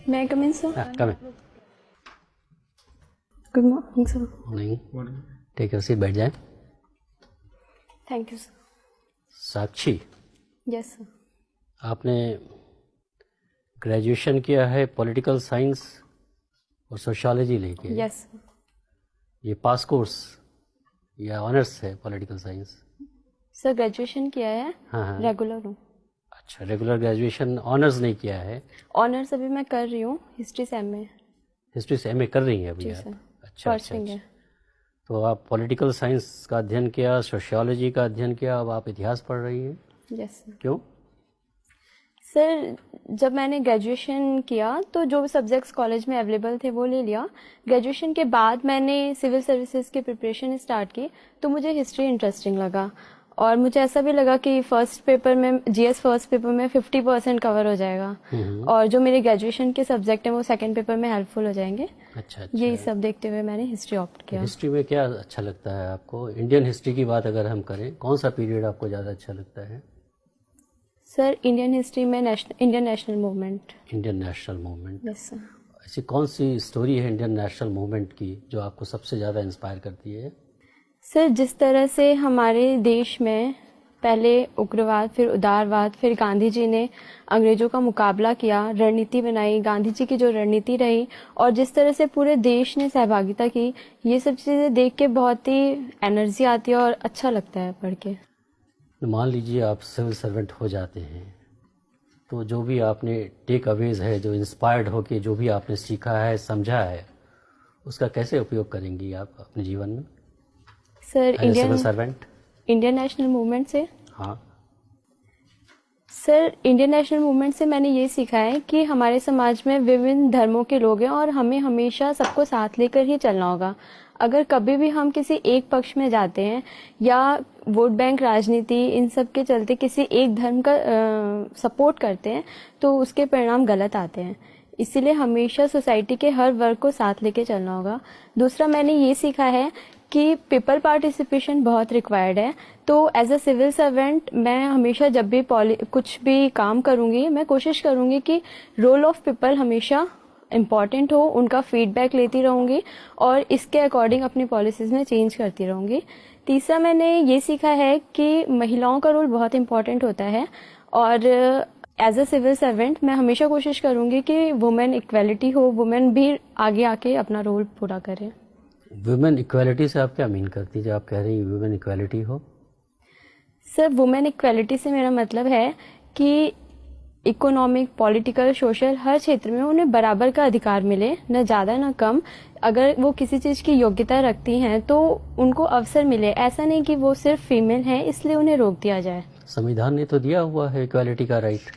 May I come in, sir? Come in. Good morning, sir. Morning. Take your seat, बैठ जाए. Thank you, sir. Sakshi, Yes, sir. आपने graduation किया है political science और sociology लेके. Yes, sir. ये पास course या ऑनर्स है पॉलिटिकल साइंस? सर ग्रेजुएशन किया है. हाँ. रेगुलर हूँ. अच्छा, रेगुलर ग्रेजुएशन, ऑनर्स नहीं किया है? ऑनर्स अभी मैं कर रही हूँ, हिस्ट्री से एमए. हिस्ट्री से एमए कर रही हैं अभी आप? अच्छा. तो आप पॉलिटिकल साइंस का अध्ययन किया, सोशियोलॉजी का अध्ययन किया, अब आप इतिहास पढ़ रही हैं? Yes sir. क्यों? सर जब मैंने ग्रेजुएशन किया तो जो सब्जेक्ट्स कॉलेज में अवेलेबल थे वो ले लिया. ग्रेजुएशन के बाद मैंने सिविल सर्विसेज की प्रिपरेशन स्टार्ट की तो मुझे हिस्ट्री इंटरेस्टिंग लगा और मुझे ऐसा भी लगा कि फर्स्ट पेपर में जीएस फर्स्ट पेपर में 50% कवर हो जाएगा और जो मेरे ग्रेजुएशन के सब्जेक्ट हैं वो सेकंड पेपर में हेल्पफुल हो जाएंगे. अच्छा. यही सब देखते हुए मैंने हिस्ट्री ऑप्ट किया. हिस्ट्री में क्या अच्छा लगता है आपको? इंडियन हिस्ट्री की बात अगर हम करें, कौन सा पीरियड आपको ज़्यादा अच्छा लगता है? सर इंडियन हिस्ट्री में Indian national movement. Indian national movement. Yes sir. ऐसी कौन सी स्टोरी है इंडियन नेशनल मूवमेंट की जो आपको सबसे ज़्यादा इंस्पायर करती है? सर जिस तरह से हमारे देश में पहले उग्रवाद, फिर उदारवाद, फिर गांधी जी ने अंग्रेजों का मुकाबला किया, रणनीति बनाई, गांधी जी की जो रणनीति रही और जिस तरह से पूरे देश ने सहभागिता की, ये सब चीज़ें देख के बहुत ही एनर्जी आती है और अच्छा लगता है पढ़ के. मान लीजिए आप सिविल सर्वेंट हो जाते हैं तो जो भी आपने टेक अवेज है, जो इंस्पायर्ड हो के जो भी आपने सीखा है, समझा है, उसका कैसे उपयोग करेंगी आप अपने जीवन में? सर इंडियन नेशनल मूवमेंट से. हाँ सर इंडियन नेशनल मूवमेंट से मैंने ये सीखा है कि हमारे समाज में विभिन्न धर्मों के लोग हैं और हमें हमेशा सबको साथ लेकर ही चलना होगा. अगर कभी भी हम किसी एक पक्ष में जाते हैं या वोट बैंक राजनीति इन सब के चलते किसी एक धर्म का सपोर्ट करते हैं तो उसके परिणाम गलत आते हैं. इसीलिए हमेशा सोसाइटी के हर वर्ग को साथ लेके चलना होगा. दूसरा मैंने ये सीखा है कि पीपल पार्टिसिपेशन बहुत रिक्वायर्ड है. तो एज अ सिविल सर्वेंट मैं हमेशा जब भी कुछ भी काम करूंगी मैं कोशिश करूंगी कि रोल ऑफ पीपल हमेशा इम्पॉर्टेंट हो, उनका फीडबैक लेती रहूंगी और इसके अकॉर्डिंग अपनी पॉलिसीज में चेंज करती रहूंगी. तीसरा मैंने ये सीखा है कि महिलाओं का रोल बहुत इम्पॉर्टेंट होता है और एज अ सिविल सर्वेंट मैं हमेशा कोशिश करूंगी कि वुमेन इक्वेलिटी हो, वुमेन भी आगे आके अपना रोल पूरा करें. वुमेन इक्वालिटी से आप क्या मीन करती है जब आप कह रही हैं वुमेन इक्वालिटी हो? सर वुमेन इक्वालिटी से मेरा मतलब है कि इकोनॉमिक, पॉलिटिकल, सोशल हर क्षेत्र में उन्हें बराबर का अधिकार मिले, न ज़्यादा न कम. अगर वो किसी चीज़ की योग्यता रखती हैं तो उनको अवसर मिले. ऐसा नहीं कि वो सिर्फ फीमेल हैं इसलिए उन्हें रोक दिया जाए. संविधान ने तो दिया हुआ है इक्वालिटी का राइट.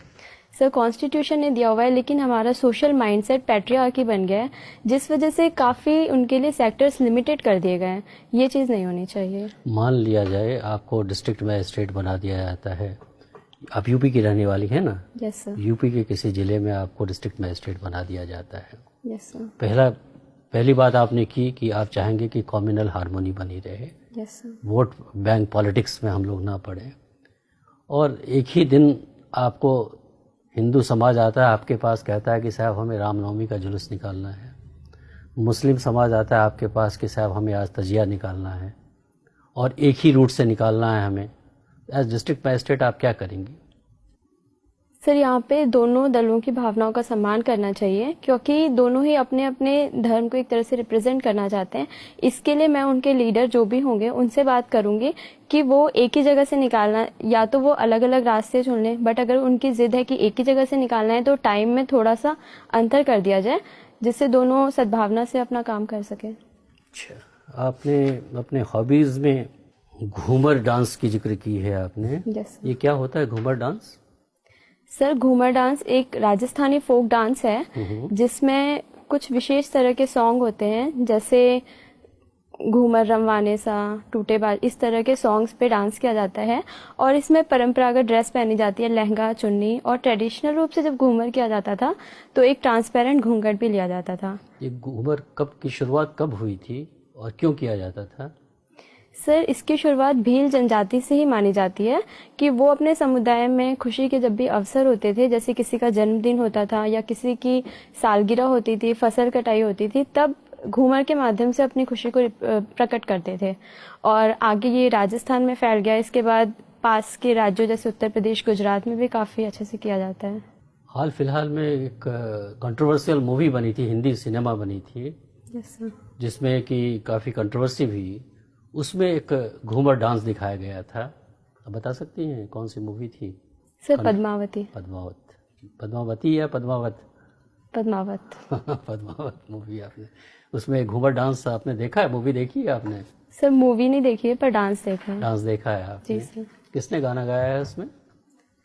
सर कॉन्स्टिट्यूशन ने दिया हुआ है लेकिन हमारा सोशल माइंडसेट पैट्रियार्की बन गया है जिस वजह से काफ़ी उनके लिए सेक्टर्स लिमिटेड कर दिए गए हैं. ये चीज़ नहीं होनी चाहिए. मान लिया जाए आपको डिस्ट्रिक्ट मजिस्ट्रेट बना दिया जाता है, आप यूपी की रहने वाली है ना? Yes sir. यूपी के किसी जिले में आपको डिस्ट्रिक्ट मजिस्ट्रेट बना दिया जाता है. Yes sir. पहली बात आपने की कि आप चाहेंगे कि कम्युनल हार्मोनी बनी रहे. Yes sir. Vote bank politics में हम लोग ना पड़े. और एक ही दिन आपको हिंदू समाज आता है आपके पास, कहता है कि साहब हमें रामनवमी का जुलूस निकालना है. मुस्लिम समाज आता है आपके पास कि साहब हमें आज तजिया निकालना है और एक ही रूट से निकालना है हमें. एज डिस्ट्रिक्ट मजिस्ट्रेट आप क्या करेंगी? सर यहाँ पे दोनों दलों की भावनाओं का सम्मान करना चाहिए क्योंकि दोनों ही अपने अपने धर्म को एक तरह से रिप्रेजेंट करना चाहते हैं. इसके लिए मैं उनके लीडर जो भी होंगे उनसे बात करूंगी कि वो एक ही जगह से निकालना, या तो वो अलग अलग रास्ते चुन लें, बट अगर उनकी जिद है कि एक ही जगह से निकालना है तो टाइम में थोड़ा सा अंतर कर दिया जाए जिससे दोनों सद्भावना से अपना काम कर सकें. अच्छा, आपने अपने हॉबीज में घूमर डांस की जिक्र की है आपने. यस. ये क्या होता है Ghoomar dance? Sir Ghoomar dance एक राजस्थानी फोक डांस है जिसमें कुछ विशेष तरह के सॉन्ग होते हैं जैसे घूमर रमवाने सा, टूटे बाल, इस तरह के सॉन्ग्स पे डांस किया जाता है और इसमें परंपरागत ड्रेस पहनी जाती है, लहंगा, चुन्नी, और ट्रेडिशनल रूप से जब घूमर किया जाता था तो एक ट्रांसपेरेंट घूंघट भी लिया जाता था. ये घूमर की शुरुआत कब हुई थी और क्यों किया जाता था? सर, इसकी शुरुआत भील जनजाति से ही मानी जाती है कि वो अपने समुदाय में खुशी के जब भी अवसर होते थे, जैसे किसी का जन्मदिन होता था या किसी की सालगिरह होती थी, फसल कटाई होती थी, तब घूमर के माध्यम से अपनी खुशी को प्रकट करते थे। और आगे ये राजस्थान में फैल गया। इसके बाद पास के राज्यों जैसे उत्तर प्रदेश, गुजरात में भी काफ़ी अच्छे से किया जाता है। हाल फिलहाल में एक कंट्रोवर्शियल मूवी बनी थी, हिंदी सिनेमा बनी थी, यस सर। जिसमें कि काफ़ी कंट्रोवर्सी हुई। उसमें एक घूमर डांस दिखाया गया था। आप बता सकती हैं कौन सी मूवी थी? सर, पद्मावती। पद्मावती या पद्मावत? पद्मावत। पद्मावत मूवी आपने, उसमें घूमर डांस आपने देखा है? मूवी देखी है आपने? सर, मूवी नहीं देखी है पर डांस देखा है। डांस देखा है आपने? जी सर। किसने गाना गाया है उसमें?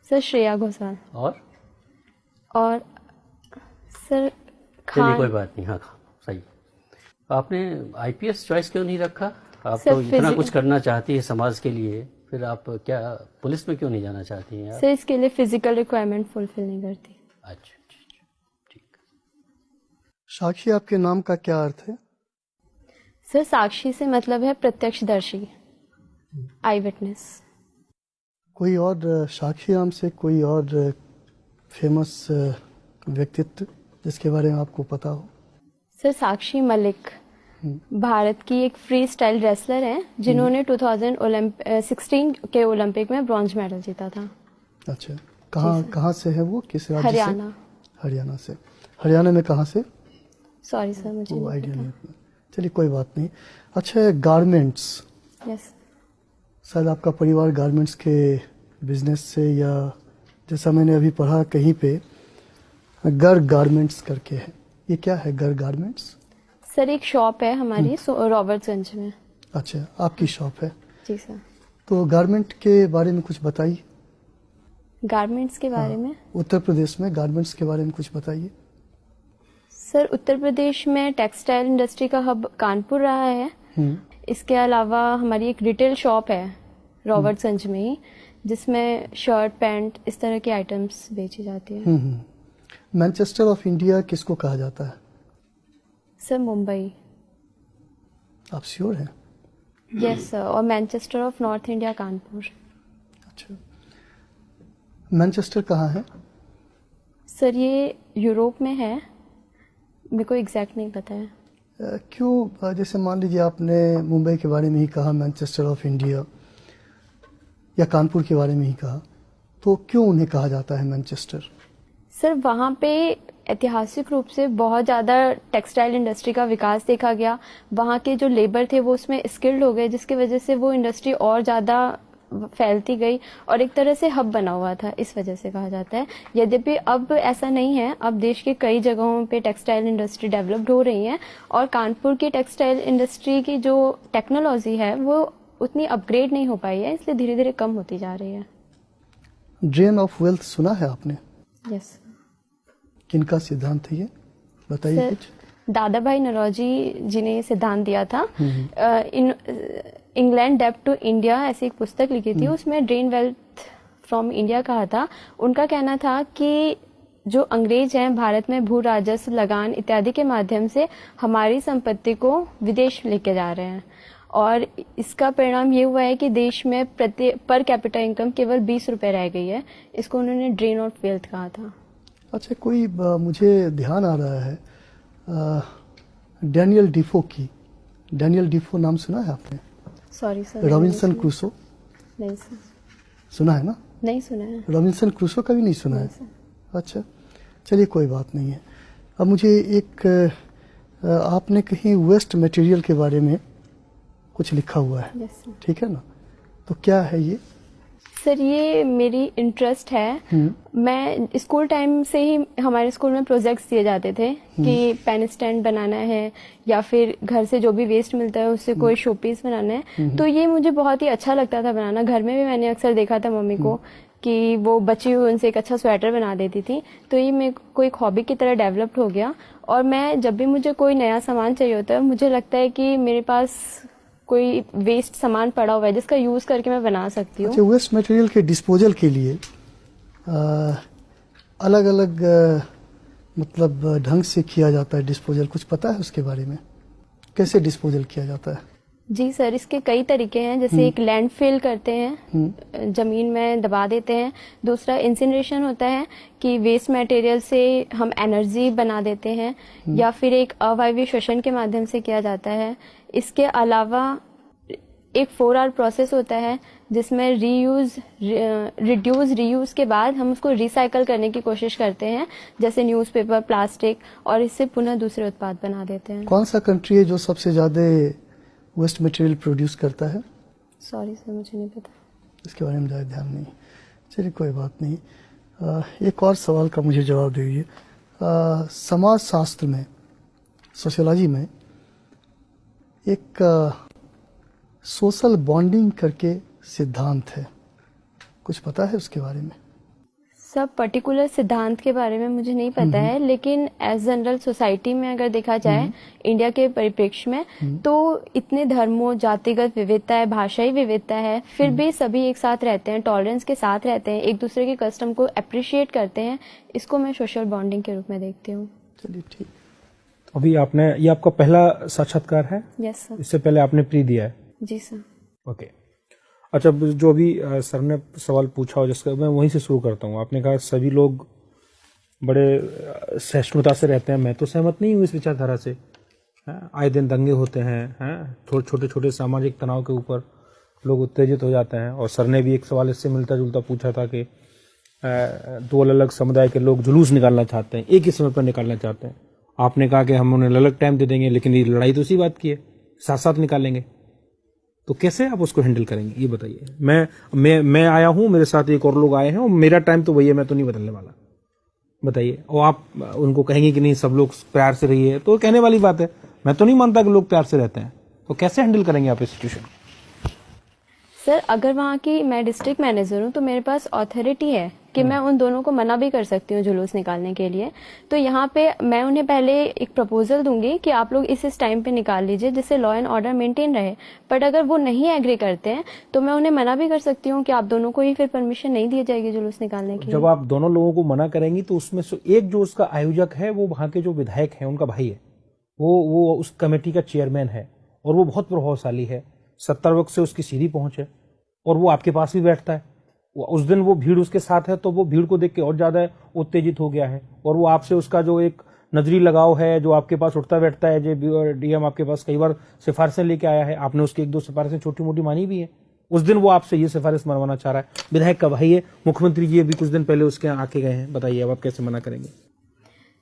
सर, श्रेया घोषाल। और सर चलिए कोई बात नहीं। हाँ, सही। आपने आईपीएस चॉइस क्यों नहीं रखा? आप सर, तो इतना कुछ करना चाहती है समाज के लिए, फिर आप क्या पुलिस में क्यों नहीं जाना चाहती हैं? सर, इसके लिए फिजिकल रिक्वायरमेंट फुलफिल नहीं करती। अच्छा, ठीक। साक्षी आपके नाम का क्या अर्थ है? सर, साक्षी से मतलब है प्रत्यक्षदर्शी, आई विटनेस। कोई और साक्षी नाम से कोई और फेमस व्यक्तित्व जिसके बारे में आपको पता हो? सर, साक्षी मलिक भारत की एक फ्री स्टाइल रेसलर हैं जिन्होंने 2016 के ओलंपिक में ब्रॉन्ज मेडल जीता था। अच्छा, कहाँ से है वो? किस राज्य से? हरियाणा। हरियाणा से। हरियाणा में कहाँ से? सॉरी सर, मुझे वो नहीं आइडिया नहीं पता। है। चलिए कोई बात नहीं। अच्छा, गारमेंट्स, यस। शायद आपका परिवार गारमेंट्स के बिजनेस से, या जैसा मैंने अभी पढ़ा कहीं पे गर गारमेंट्स करके है, ये क्या है गर गारमेंट्स? सर, एक शॉप है हमारी रॉबर्ट्सगंज में। अच्छा, आपकी शॉप है? जी सर। तो गारमेंट के बारे में कुछ बताइए। गारमेंट्स के बारे में? उत्तर प्रदेश में गारमेंट्स के बारे में कुछ बताइए। सर, उत्तर प्रदेश में टेक्सटाइल इंडस्ट्री का हब कानपुर रहा है। इसके अलावा हमारी एक रिटेल शॉप है रॉबर्ट्सगंज में ही, जिसमें शर्ट, पैंट, इस तरह की आइटम्स बेची जाती है। मैनचेस्टर ऑफ इंडिया किसको कहा जाता है? सर, मुंबई। आप श्योर हैं? Yes sir. और Manchester of north India Kanpur. अच्छा, मैनचेस्टर कहाँ है? सर, ये यूरोप में है, मेरे को एग्जैक्ट नहीं पता है। क्यों? जैसे मान लीजिए आपने मुंबई के बारे में ही कहा, मैनचेस्टर ऑफ इंडिया, या कानपुर के बारे में ही कहा, तो क्यों उन्हें कहा जाता है मैनचेस्टर? सर, वहाँ पे ऐतिहासिक रूप से बहुत ज़्यादा टेक्सटाइल इंडस्ट्री का विकास देखा गया। वहाँ के जो लेबर थे वो उसमें स्किल्ड हो गए, जिसकी वजह से वो इंडस्ट्री और ज़्यादा फैलती गई और एक तरह से हब बना हुआ था, इस वजह से कहा जाता है। यद्यपि अब ऐसा नहीं है, अब देश के कई जगहों पे टेक्सटाइल इंडस्ट्री डेवलप्ड हो रही है और कानपुर की टेक्सटाइल इंडस्ट्री की जो टेक्नोलॉजी है वो उतनी अपग्रेड नहीं हो पाई है, इसलिए धीरे धीरे कम होती जा रही है। ड्रेन ऑफ वेल्थ सुना है आपने? यस। किनका सिद्धांत है ये, बताइए कुछ। दादा भाई नौरोजी जी ने सिद्धांत दिया था। इंग्लैंड डेब्ट टू इंडिया ऐसी एक पुस्तक लिखी थी, उसमें ड्रेन वेल्थ फ्रॉम इंडिया कहा था। उनका कहना था कि जो अंग्रेज हैं भारत में भू राजस्व, लगान इत्यादि के माध्यम से हमारी संपत्ति को विदेश लेके जा रहे हैं और इसका परिणाम ये हुआ है कि देश में पर कैपिटा इनकम केवल 20 रुपए रह गई है। इसको उन्होंने ड्रेन ऑफ वेल्थ कहा था। अच्छा, कोई मुझे ध्यान आ रहा है डैनियल डिफो की। डैनियल डिफो नाम सुना है आपने? Sorry sir. Robinson Crusoe? नहीं सर। सुना है ना? नहीं सुना है। रॉबिन्सन क्रूसो का भी नहीं सुना है? अच्छा, चलिए कोई बात नहीं है। अब मुझे एक आपने कहीं वेस्ट मटेरियल के बारे में कुछ लिखा हुआ है। Yes sir. ठीक है ना, तो क्या है ये? सर, ये मेरी इंटरेस्ट है। मैं स्कूल टाइम से ही हमारे स्कूल में प्रोजेक्ट्स दिए जाते थे कि पेन स्टैंड बनाना है या फिर घर से जो भी वेस्ट मिलता है उससे कोई शोपीस बनाना है। तो ये मुझे बहुत ही अच्छा लगता था बनाना। घर में भी मैंने अक्सर देखा था मम्मी को कि वो बची हुई उनसे एक अच्छा स्वेटर बना देती थी। तो ये मेरे को एक हॉबी की तरह डेवलप्ड हो गया और मैं जब भी मुझे कोई नया सामान चाहिए होता है, मुझे लगता है कि मेरे पास कोई वेस्ट सामान पड़ा हुआ है जिसका यूज करके मैं बना सकती हूँ। अच्छा, वेस्ट मटेरियल के डिस्पोजल के लिए अलग अलग मतलब ढंग से किया जाता है डिस्पोजल, कुछ पता है उसके बारे में? कैसे डिस्पोजल किया जाता है? जी सर, इसके कई तरीके हैं। जैसे एक लैंडफिल करते हैं, जमीन में दबा देते हैं। दूसरा इंसिनरेशन होता है कि वेस्ट मटेरियल से हम एनर्जी बना देते हैं, या फिर एक अवायवीय श्वसन के माध्यम से किया जाता है। इसके अलावा एक 4R प्रोसेस होता है जिसमें रिड्यूस रीयूज के बाद हम उसको रिसाइकल करने की कोशिश करते हैं, जैसे न्यूज़पेपर, प्लास्टिक, और इससे पुनः दूसरे उत्पाद बना देते हैं। कौन सा कंट्री है जो सबसे ज्यादा वेस्ट मटेरियल प्रोड्यूस करता है? सॉरी सर, मुझे नहीं पता, इसके बारे में ज़्यादा ध्यान नहीं। चलिए कोई बात नहीं। एक और सवाल का मुझे जवाब दीजिए। समाज शास्त्र में, सोशियोलॉजी में एक सोशल बॉन्डिंग करके सिद्धांत है, कुछ पता है उसके बारे में? सब पर्टिकुलर सिद्धांत के बारे में मुझे नहीं पता है, लेकिन एज जनरल सोसाइटी में अगर देखा जाए इंडिया के परिप्रेक्ष्य में, तो इतने धर्मों, जातिगत विविधता है, भाषाई विविधता है, फिर भी सभी एक साथ रहते हैं, टॉलरेंस के साथ रहते हैं, एक दूसरे के कस्टम को अप्रिशिएट करते हैं। इसको मैं सोशल बॉन्डिंग के रूप में देखती हूँ। चलिए ठीक। अभी आपने, ये आपका पहला साक्षात्कार है? Yes sir. इससे पहले आपने प्री दिया है? जी सर। ओके। अच्छा, जो अभी सर ने सवाल पूछा हो जिसका मैं वहीं से शुरू करता हूँ। आपने कहा सभी लोग बड़े सहिष्णुता से रहते हैं। मैं तो सहमत नहीं हूँ इस विचारधारा से। आए दिन दंगे होते हैं, छोटे छोटे सामाजिक तनाव के ऊपर लोग उत्तेजित हो जाते हैं। और सर ने भी एक सवाल इससे मिलता जुलता पूछा था कि दो अलग अलग समुदाय के लोग जुलूस निकालना चाहते हैं, एक ही समय पर निकालना चाहते हैं। आपने कहा कि हम उन्हें अलग टाइम दे देंगे, लेकिन ये लड़ाई तो उसी बात की है, साथ साथ निकालेंगे। तो कैसे आप उसको हैंडल करेंगे, ये बताइए। मैं आया हूं, मेरे साथ एक और लोग आए हैं, और मेरा टाइम तो वही है, मैं तो नहीं बदलने वाला। बताइए। और आप उनको कहेंगे कि नहीं, सब लोग प्यार से रहिए, तो कहने वाली बात है। मैं तो नहीं मानता कि लोग प्यार से रहते हैं। तो कैसे हैंडल करेंगे आप इस सिचुएशन? सर, अगर वहाँ की मैं डिस्ट्रिक्ट मैनेजर हूँ तो मेरे पास अथॉरिटी है कि मैं उन दोनों को मना भी कर सकती हूँ जुलूस निकालने के लिए। तो यहाँ पे मैं उन्हें पहले एक प्रपोजल दूंगी कि आप लोग इस टाइम पे निकाल लीजिए, जिससे लॉ एंड ऑर्डर मेंटेन रहे। बट अगर वो नहीं एग्री करते हैं तो मैं उन्हें मना भी कर सकती हूँ कि आप दोनों को ही फिर परमिशन नहीं दी जाएगी जुलूस निकालने की। जब आप दोनों लोगों को मना करेंगी तो उसमें से एक जो उसका आयोजक है, वो वहां के जो विधायक है, उनका भाई है, वो उस कमेटी का चेयरमैन है, और वो बहुत प्रभावशाली है। 70 वर्ष से उसकी सीधी पहुंच है, और वो आपके पास भी बैठता है। उस दिन वो भीड़ उसके साथ है, तो वो भीड़ को देख के और ज्यादा उत्तेजित हो गया है, और वो आपसे उसका जो एक नजरी लगाव है, जो आपके पास उठता बैठता है। जो डीएम आपके पास कई बार सिफारिशें लेके आया है, आपने उसकी 1-2 सिफारिशें छोटी मोटी मानी भी है। उस दिन वो आपसे ये सिफारिश मनवाना चाह रहा है। विधायक का भाई है, मुख्यमंत्री जी अभी कुछ दिन पहले उसके यहाँ आके गए हैं। बताइए अब आप कैसे मना करेंगे?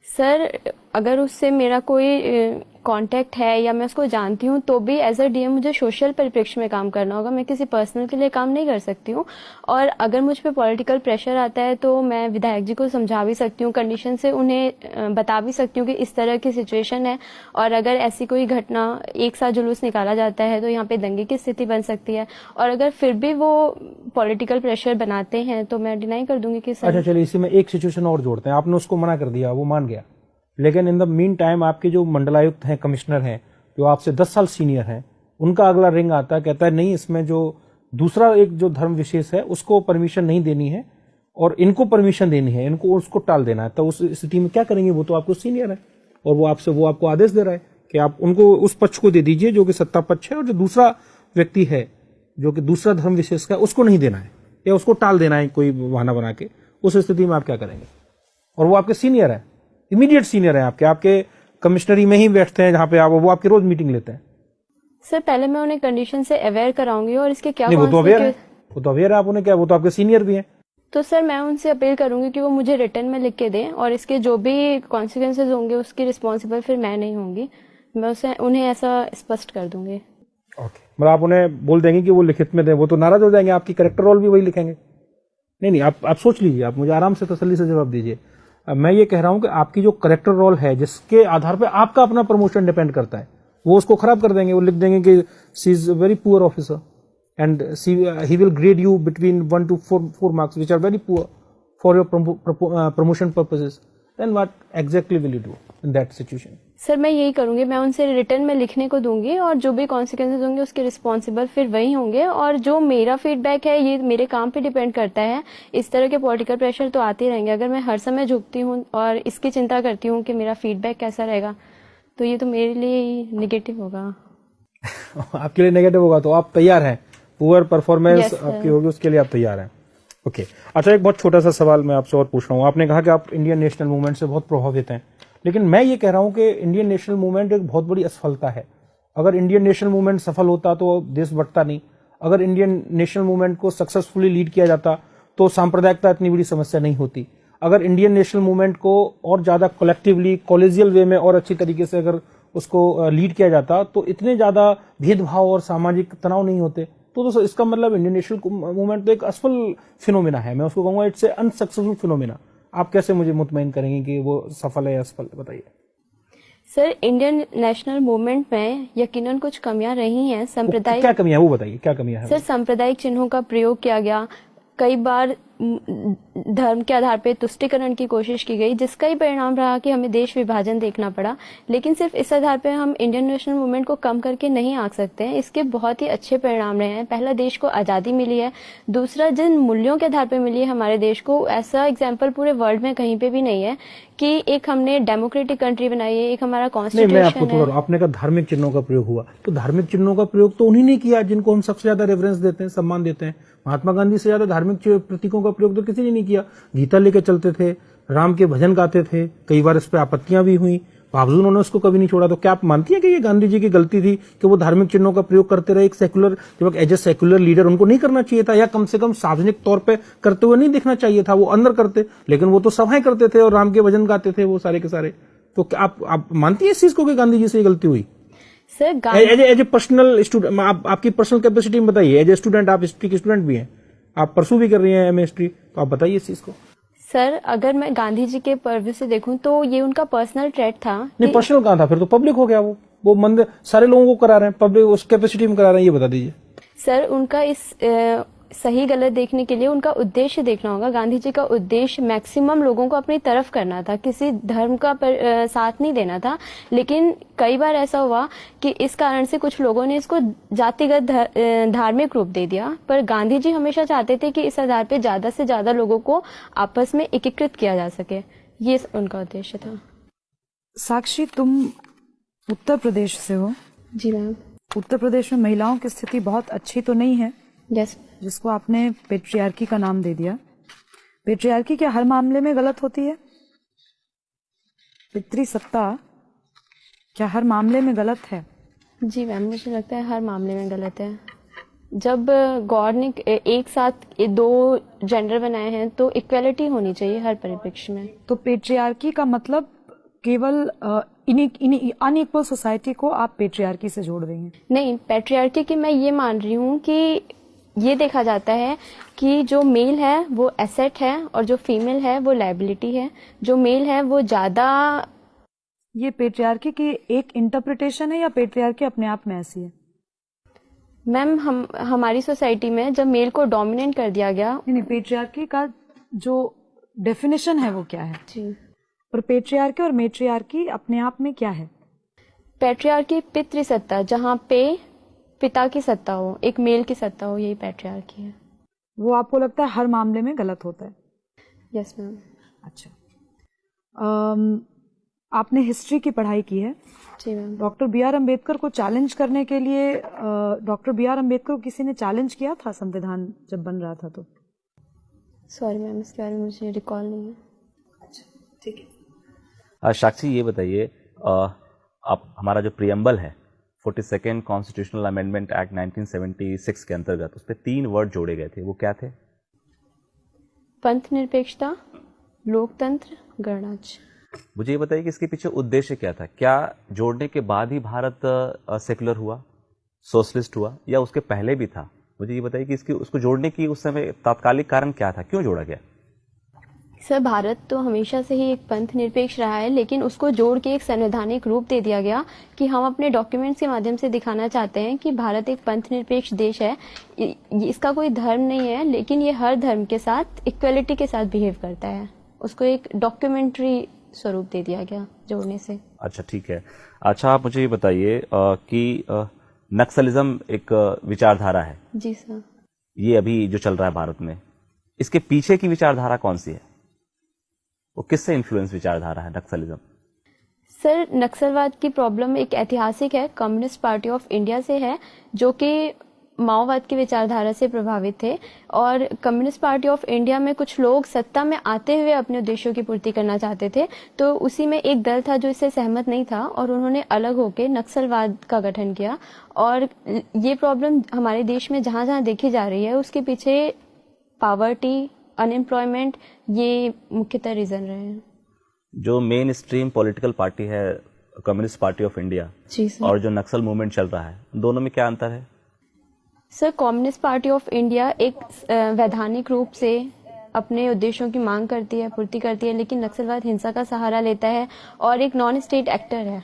सर, अगर उससे मेरा कोई कांटेक्ट है या मैं उसको जानती हूँ, तो भी एज अ डीएम मुझे सोशल परिप्रेक्ष्य में काम करना होगा। मैं किसी पर्सनल के लिए काम नहीं कर सकती हूँ। और अगर मुझ पे पॉलिटिकल प्रेशर आता है तो मैं विधायक जी को समझा भी सकती हूँ, कंडीशन से उन्हें बता भी सकती हूँ कि इस तरह की सिचुएशन है, और अगर ऐसी कोई घटना, एक साथ जुलूस निकाला जाता है तो यहाँ पे दंगे की स्थिति बन सकती है। और अगर फिर भी वो पॉलिटिकल प्रेशर बनाते हैं तो मैं डिनाई कर दूंगी कि सर। अच्छा, चलिए इसी में एक सिचुएशन और जोड़ते हैं। आपने उसको मना कर दिया, वो मान गया, लेकिन इन द मीन टाइम आपके जो मंडलायुक्त हैं, कमिश्नर हैं, जो आपसे 10 साल सीनियर हैं, उनका अगला रिंग आता है, कहता है नहीं, इसमें जो दूसरा एक जो धर्म विशेष है उसको परमिशन नहीं देनी है, और इनको परमिशन देनी है, इनको उसको टाल देना है। तो उस स्थिति में क्या करेंगे? वो तो आपको सीनियर है, और वो आपको आदेश दे रहा है कि आप उनको उस पक्ष को दे दीजिए जो कि सत्ता पक्ष है, और जो दूसरा व्यक्ति है जो कि दूसरा धर्म विशेष का, उसको नहीं देना है, या उसको टाल देना है कोई बहाना बना के। उस स्थिति में आप क्या करेंगे? और वो आपके सीनियर है, इमीडिएट सीनियर है आपके कमिश्नरी में ही बैठते हैं, जहां पे वो आपकी रोज मीटिंग लेते हैं। सर, पहले मैं उन्हें कंडीशन से अवेयर कराऊंगी, और इसके क्या वो तो अवेयर है, आप उन्हें क्या, वो तो आपके सीनियर भी हैं। तो सर, मैं उनसे अपील करूंगी कि वो मुझे रिटर्न में लिख के दें, और इसके जो भी कॉन्सिक्वेंसेज होंगे उसकी रिस्पॉन्सिबल फिर मैं नहीं होंगी। मैं उन्हें ऐसा स्पष्ट कर दूंगी। ओके, मतलब आप उन्हें बोल देंगे कि वो लिखित में दें। वो तो नाराज हो जाएंगे, आपकी कैरेक्टर रोल भी वही लिखेंगे। नहीं, आप सोच लीजिए, आप मुझे आराम से तसल्ली से जवाब दीजिए। मैं ये कह रहा हूं कि आपकी जो करेक्टर रोल है, जिसके आधार पे आपका अपना प्रमोशन डिपेंड करता है, वो उसको खराब कर देंगे। वो लिख देंगे कि she is a very poor officer and he will grade you between 1 to 4 marks which are very poor for your promotion purposes. Then what exactly will you do in that situation? Sir, मैं यही करूंगी, मैं उनसे return में लिखने को दूंगी, और जो भी कॉन्सिक्वेंसेज होंगे उसके रिस्पॉन्सिबल फिर वही होंगे। और जो मेरा फीडबैक है, ये मेरे काम पे डिपेंड करता है। इस तरह के पॉलिटिकल प्रेशर तो आते रहेंगे। अगर मैं हर समय झुकती हूँ और इसकी चिंता करती हूँ कि मेरा फीडबैक कैसा रहेगा, तो ये तो मेरे लिए ही निगेटिव होगा। आपके लिए नेगेटिव होगा तो आप तैयार हैं, पुअर परफॉर्मेंस Yes, sir. आपकी होगी उसके लिए आप तैयार हैं। ओके अच्छा, एक बहुत छोटा सा सवाल मैं आपसे और पूछ रहा हूँ। आपने कहा कि आप इंडियन नेशनल मूवमेंट से बहुत प्रभावित हैं, लेकिन मैं ये कह रहा हूँ कि इंडियन नेशनल मूवमेंट एक बहुत बड़ी असफलता है। अगर इंडियन नेशनल मूवमेंट सफल होता तो देश बढ़ता नहीं। अगर इंडियन नेशनल मूवमेंट को सक्सेसफुली लीड किया जाता तो सांप्रदायिकता इतनी बड़ी समस्या नहीं होती। अगर इंडियन नेशनल मूवमेंट को और ज्यादा कलेक्टिवली कॉलेजियल वे में और अच्छी तरीके से अगर उसको लीड किया जाता तो इतने ज्यादा भेदभाव और सामाजिक तनाव नहीं होते। तो इसका मतलब इंडियन नेशनल मूवमेंट तो एक असफल फिनोमिना है, मैं उसको कहूंगा इट्स ए अनसक्सेसफुल फिनोमिना। आप कैसे मुझे मुतमईन करेंगे कि वो सफल है या असफल, बताइए। सर, इंडियन नेशनल मूवमेंट में यकीनन कुछ कमियां रही हैं। सांप्रदायिक, क्या कमियां है वो बताइए, क्या कमियां है? सर, सांप्रदायिक चिन्हों का प्रयोग किया गया, कई बार धर्म के आधार पर तुष्टीकरण की कोशिश की गई, जिसका ही परिणाम रहा कि हमें देश विभाजन देखना पड़ा। लेकिन सिर्फ इस आधार पर हम इंडियन नेशनल मूवमेंट को कम करके नहीं आंक सकते हैं। इसके बहुत ही अच्छे परिणाम रहे हैं। पहला, देश को आज़ादी मिली है। दूसरा, जिन मूल्यों के आधार पर मिली है हमारे देश को, ऐसा एग्जाम्पल पूरे वर्ल्ड में कहीं पे भी नहीं है कि एक हमने डेमोक्रेटिक कंट्री बनाई है, एक हमारा नहीं, कॉन्स्टिट्यूशन मैं आपको है। थोड़ा, आपने कहा धार्मिक चिन्हों का प्रयोग हुआ, तो धार्मिक चिन्हों का प्रयोग तो उन्हीं ने किया जिनको हम सबसे ज्यादा रेफरेंस देते हैं, सम्मान देते हैं। महात्मा गांधी से ज्यादा धार्मिक प्रतीकों का प्रयोग तो किसी ने नहीं किया। गीता लेके चलते थे, राम के भजन गाते थे, कई बार इस पर आपत्तियां भी हुई, बावजूद उन्होंने उसको कभी नहीं छोड़ा। तो क्या आप मानती हैं कि ये गांधी जी की गलती थी कि वो धार्मिक चिन्हों का प्रयोग करते रहे? एक सेक्युलर, जब एज ए सेक्युलर लीडर उनको नहीं करना चाहिए था, या कम से कम सार्वजनिक तौर पे करते हुए नहीं दिखना चाहिए था? वो अंदर करते, लेकिन वो तो सभाएं करते थे और राम के भजन गाते थे वो सारे के सारे। तो क्या आप मानती है इस चीज को कि गांधी जी से ये गलती हुई? Sir, as a personal student, आपकी पर्सनल कैपेसिटी में बताइए। एज ए स्टूडेंट, आप हिस्ट्री के स्टूडेंट भी हैं, आप परसू भी कर रही हैं एमए हिस्ट्री, तो आप बताइए इस चीज को। सर, अगर मैं गांधी जी के पर्व से देखूं तो ये उनका पर्सनल ट्रेट था। नहीं, पर्सनल कहाँ था? फिर तो पब्लिक हो गया। वो मंदिर सारे लोगों को करा रहे हैं, पब्लिक उस कैपेसिटी में करा रहे हैं, ये बता दीजिए। सर, उनका इस सही गलत देखने के लिए उनका उद्देश्य देखना होगा। गांधी जी का उद्देश्य मैक्सिमम लोगों को अपनी तरफ करना था, किसी धर्म का साथ नहीं देना था। लेकिन कई बार ऐसा हुआ कि इस कारण से कुछ लोगों ने इसको जातिगत धार्मिक रूप दे दिया। पर गांधी जी हमेशा चाहते थे कि इस आधार पर ज्यादा से ज्यादा लोगों को आपस में एकीकृत किया जा सके, ये उनका उद्देश्य था। साक्षी, तुम उत्तर प्रदेश से हो। जी मैम। उत्तर प्रदेश में महिलाओं की स्थिति बहुत अच्छी तो नहीं है, यस। जिसको आपने पेट्रियार्की का नाम दे दिया। पेट्रियार्की क्या हर मामले में गलत होती है? पितृसत्ता क्या हर मामले में गलत है? जी मैम, मुझे लगता है हर मामले में गलत है। जब गॉड ने एक साथ दो जेंडर बनाए हैं तो इक्वलिटी होनी चाहिए हर परिप्रेक्ष्य में। तो पेट्रियार्की का मतलब केवल अनइक्वल सोसाइटी को आप पेट्रियार्की से जोड़ रही हैं? नहीं, पेट्रियार्की की मैं ये मान रही हूँ कि ये देखा जाता है कि जो मेल है वो एसेट है और जो फीमेल है वो लायबिलिटी है। जो मेल है वो ज्यादा। ये पेट्रियार्की की एक इंटरप्रिटेशन है या पेट्रियार्की अपने आप में ऐसी है? मैम, हमारी सोसाइटी में जब मेल को डोमिनेट कर दिया गया। नहीं, पेट्रियार्की का जो डेफिनेशन है वो क्या है? जी। और पेट्रियार्की और मेट्रियार्की अपने आप में क्या है? पेट्रियार्की पितृसत्ता, जहाँ पे पिता की सत्ता हो, एक मेल की सत्ता हो, यही पेट्रियार्की है। वो आपको लगता है हर मामले में गलत होता है? Yes ma'am. अच्छा, आपने हिस्ट्री की पढ़ाई की है। जी ma'am. Doctor B R Ambedkar को चैलेंज करने के लिए डॉक्टर बी आर अम्बेडकर को किसी ने चैलेंज किया था संविधान जब बन रहा था? तो सॉरी मैम, इसके बारे में मुझे रिकॉल नहीं है। अच्छा, ठीक है। साक्षी, ये बताइए, आप हमारा जो प्रियम्बल है 42nd कॉन्स्टिट्यूशनल अमेंडमेंट एक्ट 1976 के अंतर्गत उस पर 3 वर्ड जोड़े गए थे, वो क्या थे? पंथ निरपेक्षता, लोकतंत्र, गणराज्य। मुझे ये बताइए कि इसके पीछे उद्देश्य क्या था? क्या जोड़ने के बाद ही भारत सेकुलर हुआ, सोशलिस्ट हुआ, या उसके पहले भी था? मुझे ये बताइए कि उसको जोड़ने की उस समय तात्कालिक कारण क्या था, क्यों जोड़ा गया? सर, भारत तो हमेशा से ही एक पंथ निरपेक्ष रहा है, लेकिन उसको जोड़ के एक संवैधानिक रूप दे दिया गया कि हम अपने डॉक्यूमेंट्स के माध्यम से दिखाना चाहते हैं कि भारत एक पंथ निरपेक्ष देश है। इसका कोई धर्म नहीं है, लेकिन ये हर धर्म के साथ इक्वलिटी के साथ बिहेव करता है। उसको एक डॉक्यूमेंट्री स्वरूप दे दिया गया जोड़ने से। अच्छा, ठीक है। अच्छा, आप मुझे ये बताइए कि नक्सलिज्म एक विचारधारा है। जी सर। ये अभी जो चल रहा है भारत में, इसके पीछे की विचारधारा कौन सी है? वो किससे इन्फ्लुएंस विचारधारा है नक्सलिज्म? सर, नक्सलवाद की प्रॉब्लम एक ऐतिहासिक है, कम्युनिस्ट पार्टी ऑफ इंडिया से है, जो कि माओवाद की विचारधारा से प्रभावित थे। और कम्युनिस्ट पार्टी ऑफ इंडिया में कुछ लोग सत्ता में आते हुए अपने उद्देश्यों की पूर्ति करना चाहते थे, तो उसी में एक दल था जो इससे सहमत नहीं था और उन्होंने अलग होकर नक्सलवाद का गठन किया। और ये प्रॉब्लम हमारे देश में जहां जहां देखी जा रही है, उसके पीछे पावर्टी, अनएम्प्लॉयमेंट, ये मुख्यतः रीजन रहे हैं। जो मेन स्ट्रीम पॉलिटिकल पार्टी है कम्युनिस्ट पार्टी ऑफ इंडिया जी सर। और जो नक्सल मूवमेंट चल रहा है, दोनों में क्या अंतर है? Sir, communist party of India एक वैधानिक रूप से अपने उद्देश्यों की मांग करती है, पूर्ति करती है, लेकिन नक्सलवाद हिंसा का सहारा लेता है और एक नॉन स्टेट एक्टर है।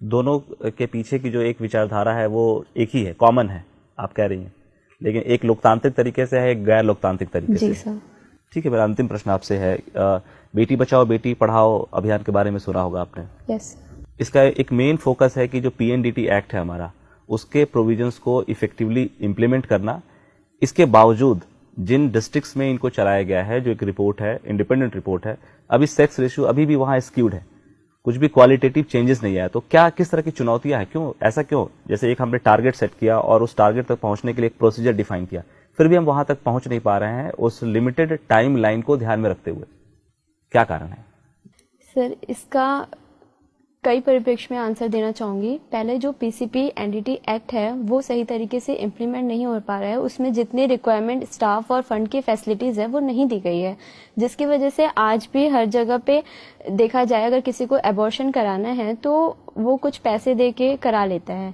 दोनों के पीछे की जो एक विचारधारा है वो एक ही है, कॉमन है, आप कह रही हैं, लेकिन एक लोकतांत्रिक तरीके से है, एक गैर लोकतांत्रिक तरीके से। जी सर। ठीक है, मेरा अंतिम प्रश्न आपसे है, बेटी बचाओ बेटी पढ़ाओ अभियान के बारे में सुना होगा आपने। यस। इसका एक मेन फोकस है कि जो पीएनडीटी एक्ट है हमारा, उसके प्रोविजंस को इफेक्टिवली इम्प्लीमेंट करना। इसके बावजूद जिन डिस्ट्रिक्ट्स में इनको चलाया गया है, जो एक रिपोर्ट है, इंडिपेंडेंट रिपोर्ट है, अभी सेक्स रेशियो अभी भी वहां स्क्यूड है, कुछ भी क्वालिटेटिव चेंजेस नहीं आया। तो क्या, किस तरह की चुनौतियां हैं, क्यों ऐसा, क्यों? जैसे एक हमने टारगेट सेट किया और उस टारगेट तक पहुंचने के लिए एक प्रोसीजर डिफाइन किया, फिर भी हम वहां तक पहुंच नहीं पा रहे हैं उस लिमिटेड टाइम लाइन को ध्यान में रखते हुए, क्या कारण है? सर, इसका कई परिप्रेक्ष्य में आंसर देना चाहूंगी। पहले जो पीसीपी एनडीटी एक्ट है वो सही तरीके से इम्प्लीमेंट नहीं हो पा रहा है, उसमें जितनी रिक्वायरमेंट स्टाफ और फंड की फैसिलिटीज है वो नहीं दी गई है, जिसकी वजह से आज भी हर जगह पे देखा जाए अगर किसी को एबॉर्शन कराना है तो वो कुछ पैसे दे के करा लेता है।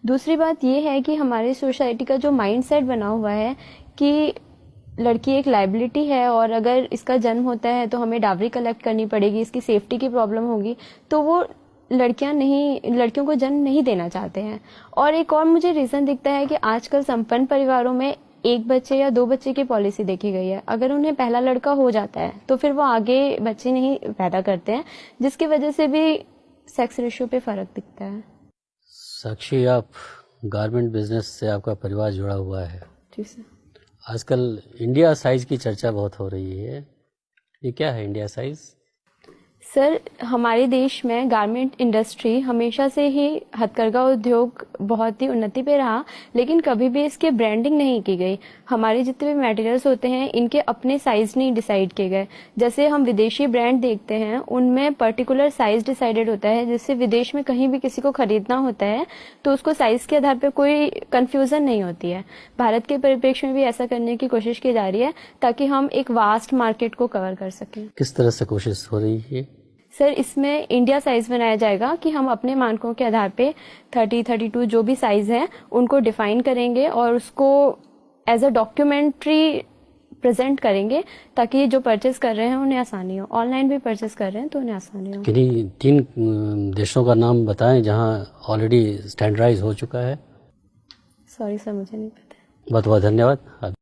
दूसरी बात ये है कि हमारी सोसाइटी का जो माइंडसेट बना हुआ है कि लड़की एक लाइबिलिटी है और अगर इसका जन्म होता है तो हमें डावरी कलेक्ट करनी पड़ेगी, इसकी सेफ्टी की प्रॉब्लम होगी, तो वो लड़कियों को जन्म नहीं देना चाहते हैं। और एक और मुझे रीजन दिखता है कि आजकल संपन्न परिवारों में एक बच्चे या 2 बच्चे की पॉलिसी देखी गई है। अगर उन्हें पहला लड़का हो जाता है तो फिर वो आगे बच्चे नहीं पैदा करते हैं, जिसकी वजह से भी सेक्स रेशियो पे फर्क दिखता है। साक्षी, आप गारमेंट बिजनेस से आपका परिवार जुड़ा हुआ है। जी सर। आजकल इंडिया साइज की चर्चा बहुत हो रही है, ये क्या है इंडिया साइज? सर, हमारे देश में गारमेंट इंडस्ट्री हमेशा से ही हथकरघा उद्योग बहुत ही उन्नति पे रहा, लेकिन कभी भी इसकी ब्रांडिंग नहीं की गई। हमारे जितने भी मटेरियल्स होते हैं इनके अपने साइज नहीं डिसाइड किए गए। जैसे हम विदेशी ब्रांड देखते हैं उनमें पर्टिकुलर साइज डिसाइडेड होता है, जिससे विदेश में कहीं भी किसी को खरीदना होता है तो उसको साइज के आधार पर कोई कंफ्यूजन नहीं होती है। भारत के परिप्रेक्ष्य में भी ऐसा करने की कोशिश की जा रही है ताकि हम एक वास्ट मार्केट को कवर कर सकें। किस तरह से कोशिश हो रही है? सर, इसमें इंडिया साइज बनाया जाएगा कि हम अपने मानकों के आधार पे 30, 32 जो भी साइज है उनको डिफाइन करेंगे और उसको एज अ डॉक्यूमेंट्री प्रेजेंट करेंगे ताकि जो परचेस कर रहे हैं उन्हें आसानी हो। ऑनलाइन भी परचेस कर रहे हैं तो उन्हें आसानी हो। किन्हीं 3 देशों का नाम बताएं जहां ऑलरेडी स्टैंडर्डाइज हो चुका है। सॉरी सर, मुझे नहीं पता। बहुत बहुत धन्यवाद।